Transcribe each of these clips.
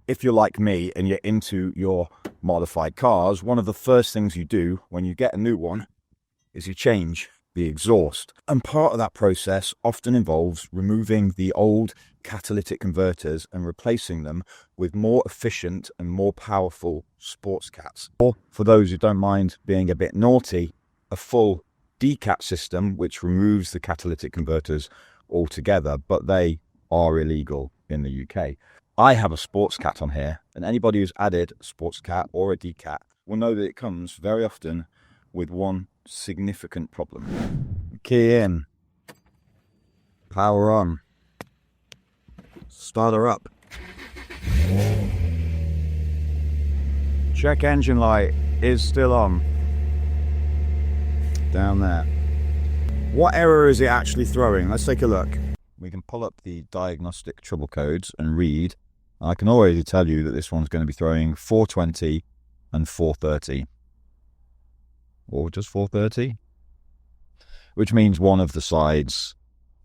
if you're like me and you're into your modified cars, one of the first things you do when you get a new one is you change the exhaust. And part of that process often involves removing the old catalytic converters and replacing them with more efficient and more powerful sports cats. Or for those who don't mind being a bit naughty, a full decat system which removes the catalytic converters altogether, but they are illegal in the UK. I have a sports cat on here, and anybody who's added a sports cat or a decat will know that it comes very often with one significant problem. Key in, power on, start her up. Check engine light is still on. Down there. What error is it actually throwing? Let's take a look. We can pull up the diagnostic trouble codes and read. I can already tell you that this one's going to be throwing 420 and 430. Or just 430. Which means one of the sides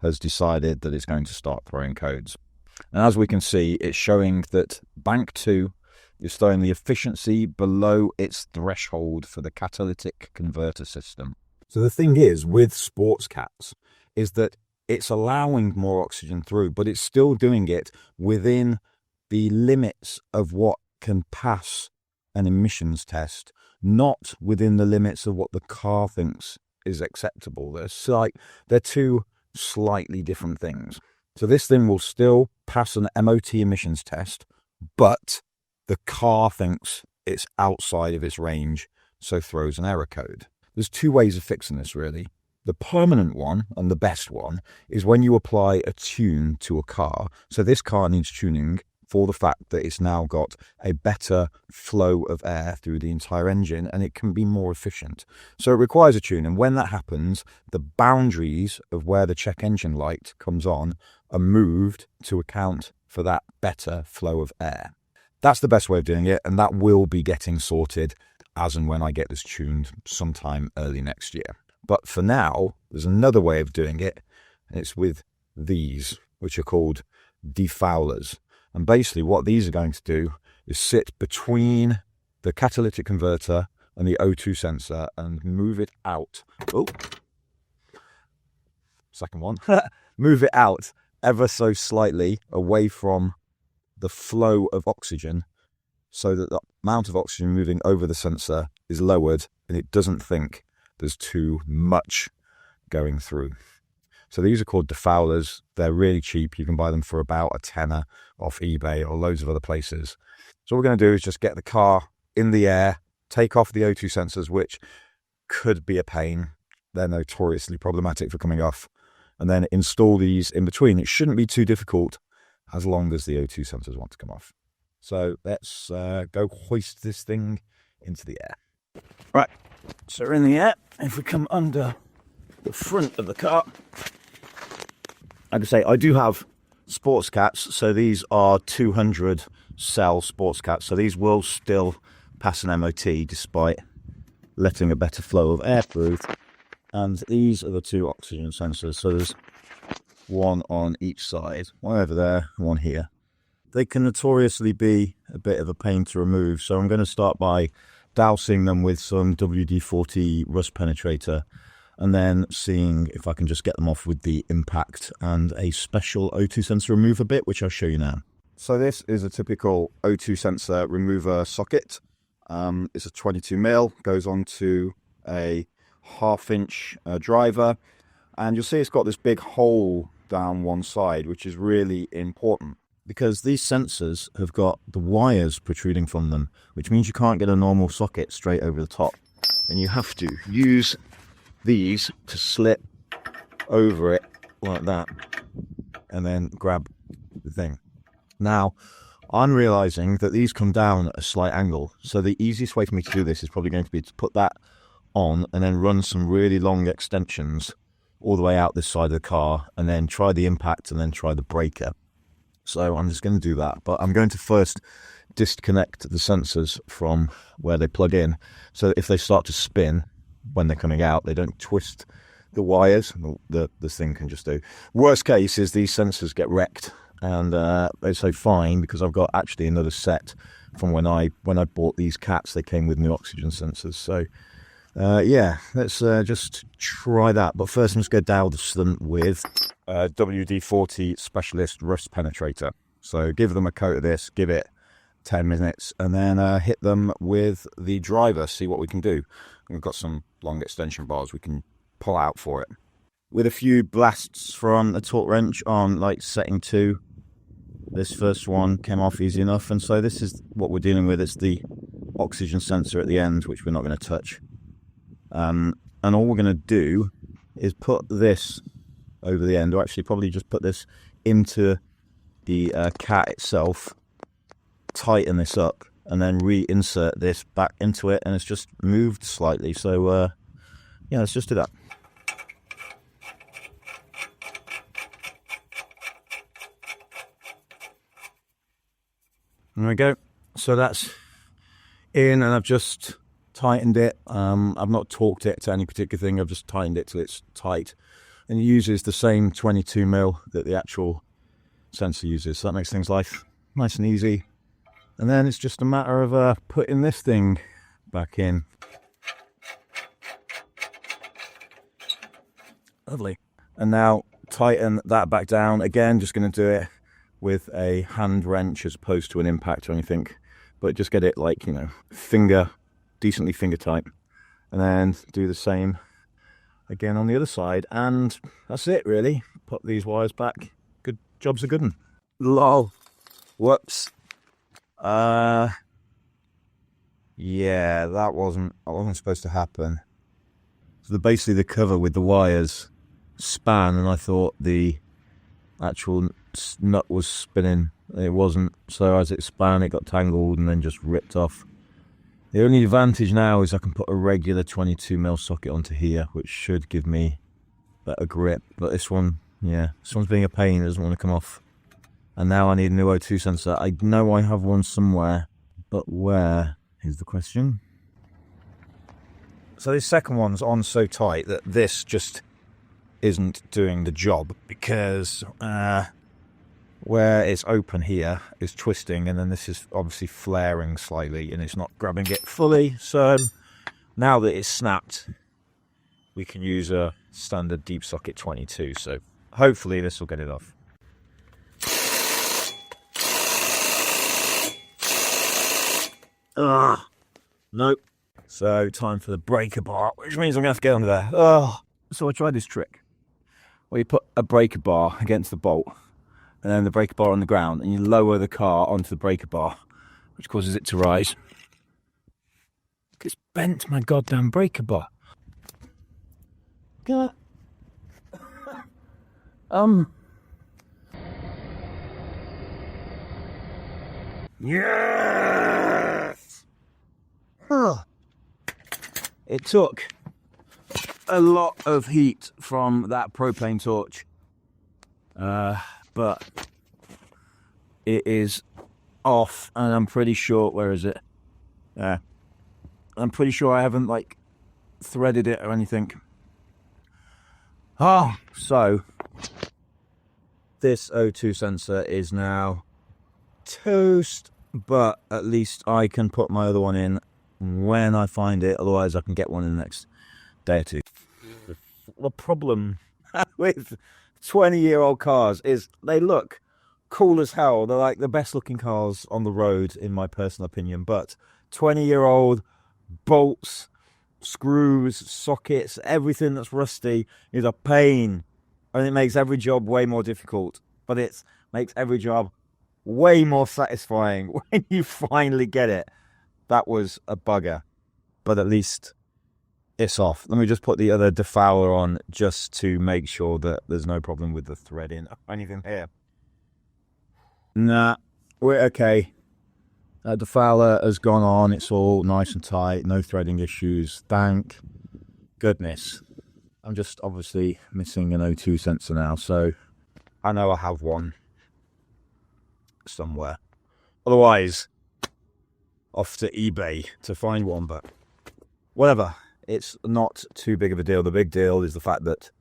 has decided that it's going to start throwing codes. And as we can see, it's showing that bank 2 is throwing the efficiency below its threshold for the catalytic converter system. So the thing is with sports cats is that it's allowing more oxygen through, but it's still doing it within the limits of what can pass an emissions test, not within the limits of what the car thinks is acceptable. They're two slightly different things. So this thing will still pass an MOT emissions test, but the car thinks it's outside of its range, so throws an error code. There's two ways of fixing this, really. The permanent one, and the best one, is when you apply a tune to a car. So this car needs tuning for the fact that it's now got a better flow of air through the entire engine, and it can be more efficient. So it requires a tune, and when that happens, the boundaries of where the check engine light comes on are moved to account for that better flow of air. That's the best way of doing it, and that will be getting sorted as and when I get this tuned sometime early next year. But for now, there's another way of doing it, and it's with these, which are called Defoulers. And basically what these are going to do is sit between the catalytic converter and the O2 sensor and move it out. Oh, second one. Move it out ever so slightly away from the flow of oxygen so that the amount of oxygen moving over the sensor is lowered and it doesn't think there's too much going through. So these are called Defoulers. They're really cheap. You can buy them for about a tenner off eBay or loads of other places. So what we're going to do is just get the car in the air, take off the O2 sensors, which could be a pain. They're notoriously problematic for coming off. And then install these in between. It shouldn't be too difficult as long as the O2 sensors want to come off. So let's go hoist this thing into the air. Right, so we're in the air. If we come under the front of the car, like I say, I do have sports cats, so these are 200 CEL sports cats, so these will still pass an MOT despite letting a better flow of air through. And these are the two oxygen sensors, so there's one on each side, one over there, one here. They can notoriously be a bit of a pain to remove, so I'm going to start by dousing them with some WD-40 rust penetrator and then seeing if I can just get them off with the impact and a special O2 sensor remover bit, which I'll show you now. So this is a typical O2 sensor remover socket. It's a 22mm, goes onto a 1/2-inch driver, and you'll see it's got this big hole down one side, which is really important because these sensors have got the wires protruding from them, which means you can't get a normal socket straight over the top, and you have to use these to slip over it like that and then grab the thing. Now I'm realizing that these come down at a slight angle, so the easiest way for me to do this is probably going to be to put that on and then run some really long extensions all the way out this side of the car and then try the impact and then try the breaker. So I'm just going to do that, but I'm going to first disconnect the sensors from where they plug in so that if they start to spin when they're coming out, they don't twist the wires. The thing can just do. Worst case is these sensors get wrecked and it's so fine because I've got actually another set from when I bought these cats. They came with new oxygen sensors. So yeah, let's just try that. But first, I'm just going to douse them with WD-40 Specialist Rust Penetrator. So give them a coat of this, give it 10 minutes, and then hit them with the driver, see what we can do. We've got some long extension bars we can pull out for it. With a few blasts from a torque wrench on like setting 2, this first one came off easy enough, and so this is what we're dealing with. It's the oxygen sensor at the end, which we're not going to touch. And all we're going to do is put this over the end, or actually probably just put this into the cat itself, tighten this up, and then reinsert this back into it, and it's just moved slightly. So yeah, let's just do that. There we go. So that's in, and I've just tightened it. I've not torqued it to any particular thing. I've just tightened it till it's tight, and it uses the same 22mm that the actual sensor uses. So that makes things life nice and easy. And then it's just a matter of putting this thing back in. Lovely. And now tighten that back down. Again, just going to do it with a hand wrench as opposed to an impact or anything. But just get it like, you know, decently finger tight. And then do the same again on the other side. And that's it, really. Put these wires back. Good job's a good one. Lol. Whoops. Yeah, that wasn't supposed to happen. So basically the cover with the wires span, and I thought the actual nut was spinning. It wasn't. So as it span, it got tangled and then just ripped off. The only advantage now is I can put a regular 22mm socket onto here, which should give me better grip. But this one, yeah, this one's being a pain. It doesn't want to come off. And now I need a new O2 sensor. I know I have one somewhere, but where is the question? So this second one's on so tight that this just isn't doing the job, because where it's open here is twisting, and then this is obviously flaring slightly, and it's not grabbing it fully. So now that it's snapped, we can use a standard deep socket 22. So hopefully this will get it off. Nope. So time for the breaker bar, which means I'm going to have to get under there. So I tried this trick where you put a breaker bar against the bolt and then the breaker bar on the ground, and you lower the car onto the breaker bar, which causes it to rise. It's bent my goddamn breaker bar. Yes! It took a lot of heat from that propane torch, but it is off, and I'm pretty sure, where is it? I'm pretty sure I haven't like threaded it or anything. So this O2 sensor is now toast, but at least I can put my other one in when I find it. Otherwise I can get one in the next day or two. The problem with 20-year-old cars is they look cool as hell. They're like the best looking cars on the road in my personal opinion, but 20-year-old bolts, screws, sockets, everything that's rusty is a pain, and it makes every job way more difficult, but it makes every job way more satisfying when you finally get it. That was a bugger, but at least it's off. Let me just put the other Defouler on just to make sure that there's no problem with the threading or anything here. Nah, we're okay. Defouler has gone on. It's all nice and tight. No threading issues. Thank goodness. I'm just obviously missing an O2 sensor now, so I know I have one somewhere. Otherwise, off to eBay to find one, but whatever. It's not too big of a deal. The big deal is the fact that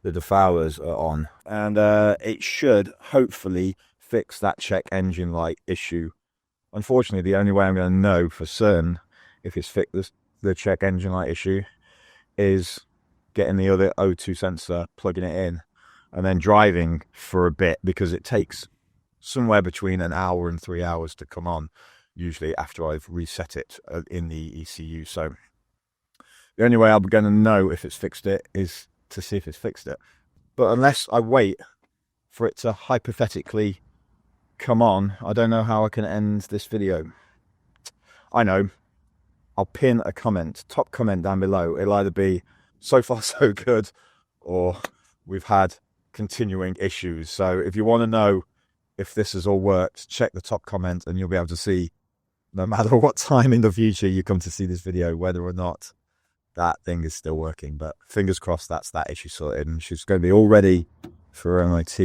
the Defoulers are on, and it should hopefully fix that check engine light issue. Unfortunately, the only way I'm going to know for certain if it's fixed the check engine light issue is getting the other O2 sensor, plugging it in, and then driving for a bit, because it takes somewhere between an hour and 3 hours to come on, usually after I've reset it in the ECU. So the only way I'm going to know if it's fixed it is to see if it's fixed it. But unless I wait for it to hypothetically come on, I don't know how I can end this video. I know. I'll pin a comment, top comment down below. It'll either be so far so good, or we've had continuing issues. So if you want to know if this has all worked, check the top comment and you'll be able to see, no matter what time in the future you come to see this video, whether or not that thing is still working. But fingers crossed that's that issue sorted, and she's going to be all ready for MOT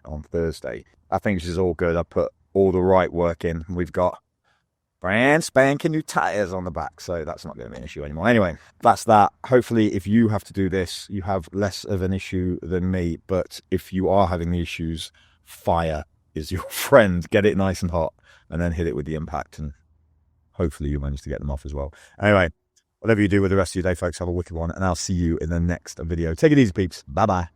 on Thursday. I think she's all good. I put all the right work in. We've got brand spanking new tires on the back, so that's not going to be an issue anymore. Anyway, that's that. Hopefully if you have to do this, you have less of an issue than me. But if you are having the issues, fire is your friend. Get it nice and hot and then hit it with the impact, and hopefully you manage to get them off as well. Anyway, whatever you do with the rest of your day, folks, have a wicked one, and I'll see you in the next video. Take it easy, peeps. Bye bye.